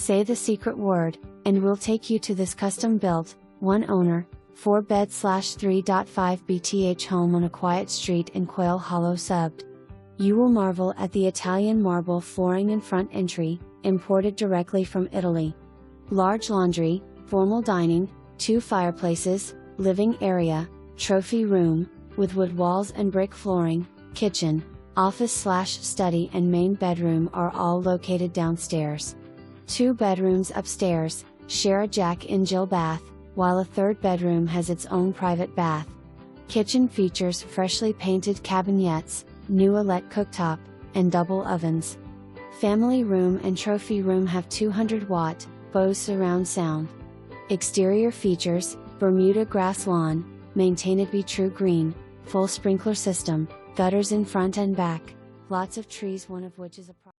Say the secret word, and we'll take you to this custom-built, one-owner, 4-bed/3.5 BTH home on a quiet street in Quail Hollow Subd. You will marvel at the Italian marble flooring and front entry, imported directly from Italy. Large laundry, formal dining, 2 fireplaces, living area, trophy room, with wood walls and brick flooring, kitchen, office/study and main bedroom are all located downstairs. 2 bedrooms upstairs share a Jack-in-Jill bath, while a 3rd bedroom has its own private bath. Kitchen features freshly painted cabinets, new elec cooktop, and double ovens. Family room and trophy room have 200-watt, Bose surround sound. Exterior features, Bermuda grass lawn, maintainedby Tru Green, full sprinkler system, gutters in front and back, lots of trees, one of which is approx.